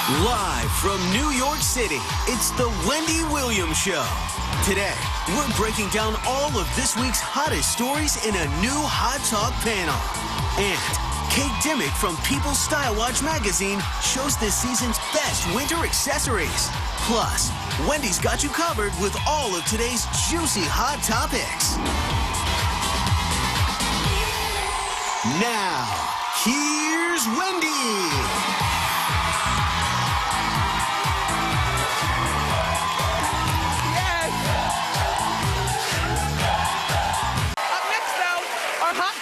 Live from New York City, it's the Wendy Williams Show. Today, we're breaking down all of this week's hottest stories in a new Hot Talk panel. And Kate Dimmick from People's Style Watch magazine shows this season's best winter accessories. Plus, Wendy's got you covered with all of today's juicy hot topics. Now, here's Wendy.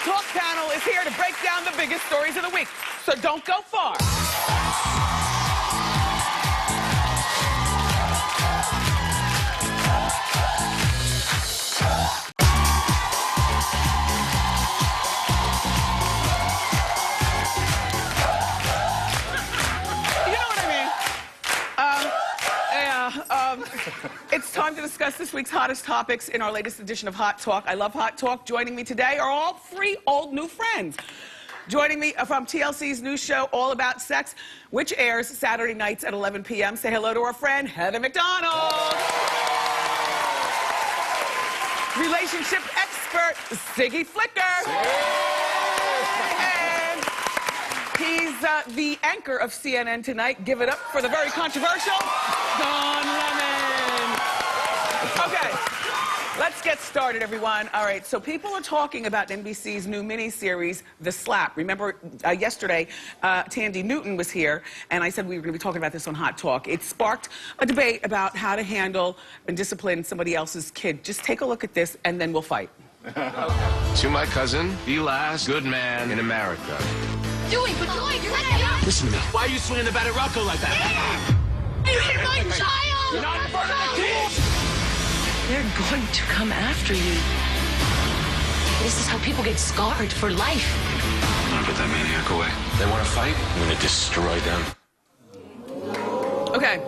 Talk panel is here to break down the biggest stories of the week, so don't go far. You know what I mean? It's time to discuss this week's hottest topics in our latest edition of Hot Talk. I love Hot Talk. Joining me today are all three old new friends. Joining me from TLC's new show, All About Sex, which airs Saturday nights at 11 p.m. Say hello to our friend, Heather McDonald. Relationship expert, Siggy Flicker. And he's the anchor of CNN Tonight. Give it up for the very controversial Don Lemon. Okay, let's get started, everyone. All right, so people are talking about NBC's new miniseries, The Slap. Remember, yesterday, Tandy Newton was here, and I said we were going to be talking about this on Hot Talk. It sparked a debate about how to handle and discipline somebody else's kid. Just take a look at this, and then we'll fight. To my cousin, the last good man in America. Joey, but Joey, you're not. Listen to me. Why are you swinging the bat at Rocco like that? You hit my child! You're not in front of the kids! They're going to come after you. This is how people get scarred for life. I'm gonna put that maniac away. They want to fight? I'm gonna destroy them. Okay.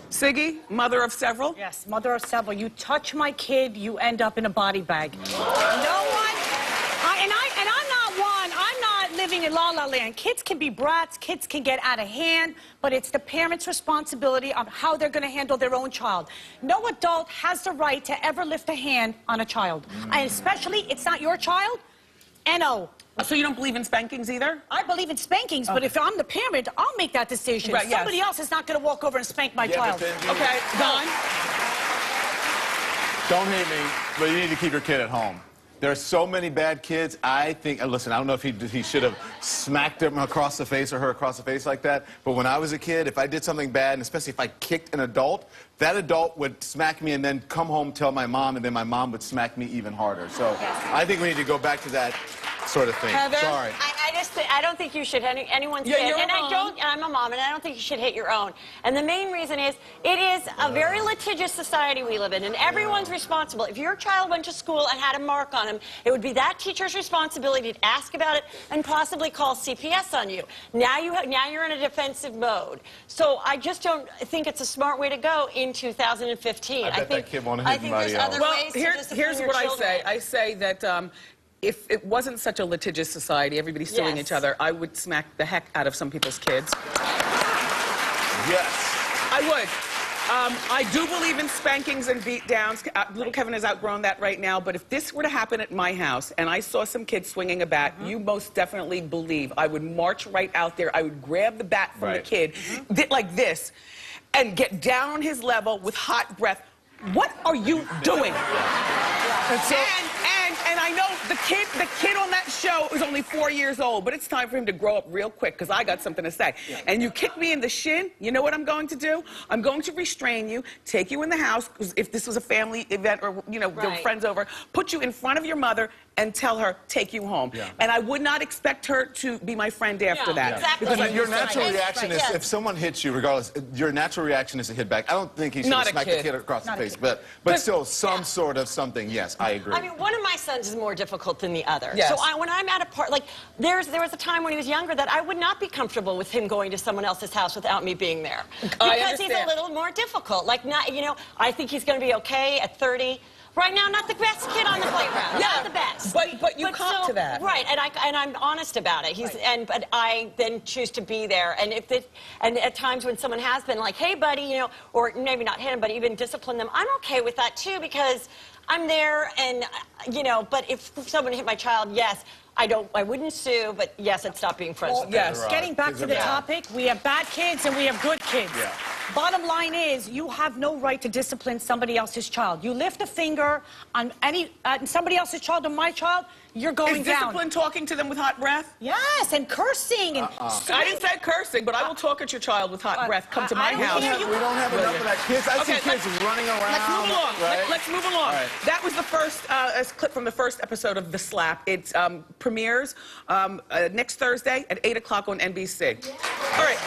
Siggy, mother of several. Yes, mother of several. You touch my kid, you end up in a body bag. No one, I'm not living in La La Land. Kids can be brats, kids can get out of hand, but it's the parents' responsibility of how they're going to handle their own child. No adult has the right to ever lift a hand on a child. And especially, it's not your child, N.O. So you don't believe in spankings either? I believe in spankings, but if I'm the parent, I'll make that decision. Right, yes. Somebody else is not going to walk over and spank my child. Okay, Don? Don't hate me, but you need to keep your kid at home. There are so many bad kids. I think, listen, I don't know if he should have smacked him across the face or her across the face like that, but when I was a kid, if I did something bad, and especially if I kicked an adult, that adult would smack me and then come home, tell my mom, and then my mom would smack me even harder. So I think we need to go back to that sort of thing. Heather? Sorry. I don't think you should hit anyone's kid. And I'm a mom, and I don't think you should hit your own. And the main reason is, it is a very litigious society we live in, and everyone's responsible. If your child went to school and had a mark on him, it would be that teacher's responsibility to ask about it and possibly call CPS on you. Now you're in a defensive mode. So I just don't think it's a smart way to go in 2015. I bet that kid won't hit anybody else. Other ways to discipline here's your what children. I say that if it wasn't such a litigious society, everybody suing each other, I would smack the heck out of some people's kids. Yes. I would. I do believe in spankings and beatdowns. Little Kevin has outgrown that right now, but if this were to happen at my house and I saw some kid swinging a bat, you most definitely believe I would march right out there. I would grab the bat from the kid, like this, and get down on his level with hot breath. What are you doing? And I know the kid on that show is only 4 years old, but it's time for him to grow up real quick, because I got something to say. And you kick me in the shin, you know what I'm going to do? I'm going to restrain you, take you in the house, because if this was a family event or, you know, there were friends over, put you in front of your mother and tell her, take you home. And I would not expect her to be my friend after that. Exactly. Because your natural reaction is, if someone hits you, regardless, your natural reaction is to hit back. I don't think he should have smacked the kid across the face, but still, some sort of something, yes, I agree. I mean, one of my sons is more difficult than the other. Yes. So when I'm at a party, like, there was a time when he was younger that I would not be comfortable with him going to someone else's house without me being there. Because he's a little more difficult. Like, not, you know, I think he's going to be okay at 30. Right now, not the best kid on the playground. Not the best. But you cop to that. Right, and I'm honest about it. But I then choose to be there. And at times when someone has been like, hey, buddy, you know, or maybe not him, but even discipline them, I'm okay with that too, because I'm there, and you know. But if someone hit my child, yes, I wouldn't sue, but yes, I'd stop being friends with them. Yes. Getting back to the topic, we have bad kids and we have good kids. Yeah. Bottom line is, you have no right to discipline somebody else's child. You lift a finger on somebody else's child or my child, you're going Is down. discipline talking to them with hot breath? Yes, and cursing and I didn't say cursing, but I will talk at your child with hot breath. Come to my house. We don't have enough of that. Kids, I see kids running around. Let's move along. Right? Let's move along. Right. That was the first clip from the first episode of The Slap. It premieres next Thursday at 8 o'clock on NBC. All right.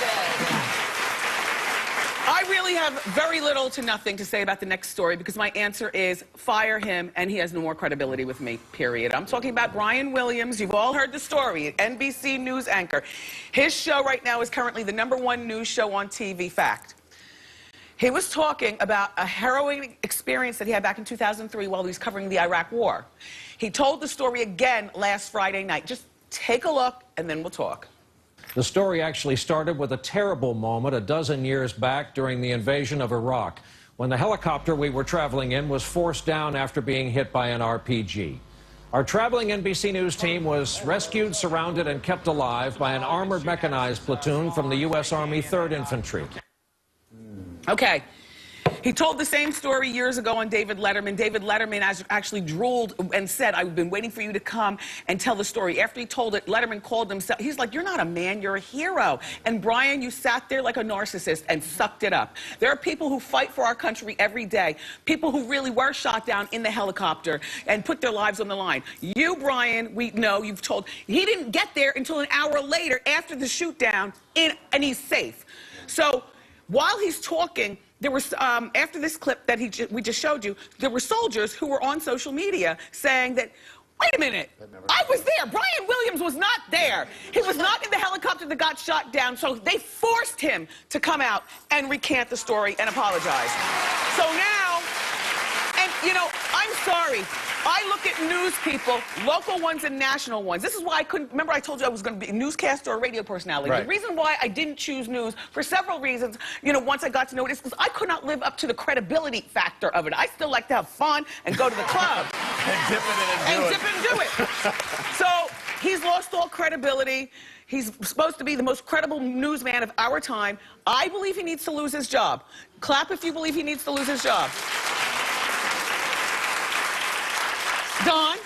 I really have very little to nothing to say about the next story because my answer is fire him and he has no more credibility with me, period. I'm talking about Brian Williams. You've all heard the story, NBC News anchor. His show right now is currently the #1 news show on TV, fact. He was talking about a harrowing experience that he had back in 2003 while he was covering the Iraq War. He told the story again last Friday night. Just take a look and then we'll talk. The story actually started with a terrible moment a dozen years back during the invasion of Iraq, when the helicopter we were traveling in was forced down after being hit by an RPG. Our traveling NBC News team was rescued, surrounded, and kept alive by an armored mechanized platoon from the U.S. Army 3rd Infantry. Okay. He told the same story years ago on David Letterman. David Letterman actually drooled and said, I've been waiting for you to come and tell the story. After he told it, Letterman called himself. He's like, you're not a man, you're a hero. And Brian, you sat there like a narcissist and sucked it up. There are people who fight for our country every day. People who really were shot down in the helicopter and put their lives on the line. You, Brian, we know, you've told, he didn't get there until an hour later after the shoot down, and he's safe. So while he's talking, there was, after this clip that we just showed you, there were soldiers who were on social media saying that, wait a minute, I was there. Brian Williams was not there. He was not in the helicopter that got shot down, so they forced him to come out and recant the story and apologize. So now, and you know, I'm sorry. I look at news people, local ones and national ones. This is why I couldn't, remember I told you I was going to be a newscaster or a radio personality. Right. The reason why I didn't choose news, for several reasons, you know, once I got to know it, is because I could not live up to the credibility factor of it. I still like to have fun and go to the club. And dip it and do it. So he's lost all credibility. He's supposed to be the most credible newsman of our time. I believe he needs to lose his job. Clap if you believe he needs to lose his job. Don?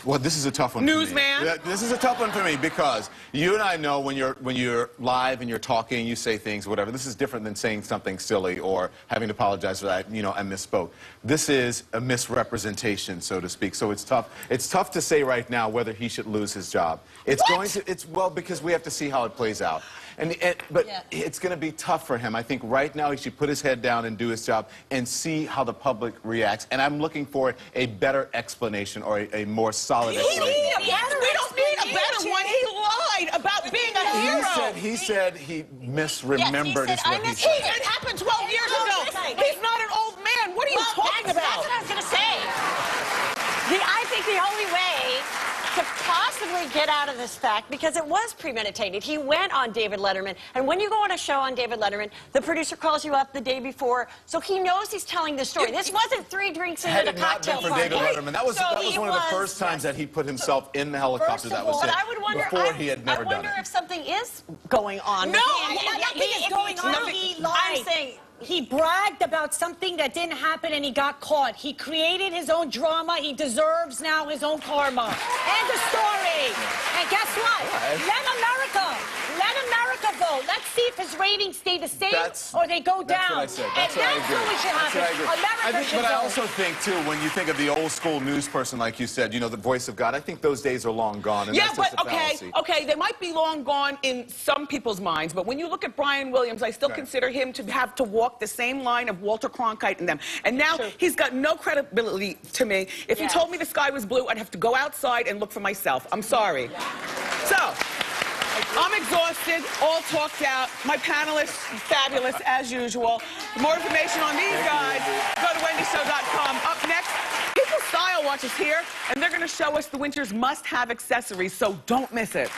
Well, this is a tough one for me. Newsman? Yeah, this is a tough one for me because you and I know when you're live and you're talking, you say things, whatever. This is different than saying something silly or having to apologize for that, you know, I misspoke. This is a misrepresentation, so to speak. So it's tough. It's tough to say right now whether he should lose his job. Well, because we have to see how it plays out. But it's going to be tough for him. I think right now he should put his head down and do his job and see how the public reacts. And I'm looking for a better explanation or a more solid explanation. We don't need a better one. He lied about being a hero. He said he misremembered Yes, he said, is what he said. It happened 12 years ago. He's not an old man. What are you talking about? That's what I was going to say. I think the only way to possibly get out of this fact, because it was premeditated. He went on David Letterman, and when you go on a show on David Letterman, the producer calls you up the day before, so he knows he's telling the story. This wasn't 3 drinks into the cocktail Had it not been for party. David Letterman, that was one of the first times that he put himself in the helicopter. That was it. But I would wonder, before he had never I done wonder it. if something is going on. No, nothing is going on. He lied. I'm saying, he bragged about something that didn't happen and he got caught. He created his own drama. He deserves now his own karma. End of story. And guess what? Let America vote. Let's see if his ratings stay the same or they go down. That's what I said. And that's what we should happen. America should But I vote. also think, too, when you think of the old school news person, like you said, you know, the voice of God, I think those days are long gone. And Yeah, that's just but a fallacy. okay, they might be long gone in some people's minds, but when you look at Brian Williams, I still consider him to have to walk the same line of Walter Cronkite and them. And now he's got no credibility to me. If he told me the sky was blue, I'd have to go outside and look for myself. I'm sorry. So, I'm exhausted, all talked out. My panelists, fabulous as usual. For more information on these guys, go to wendyshow.com. Up next, People Style Watch is here, and they're going to show us the winter's must-have accessories, so don't miss it.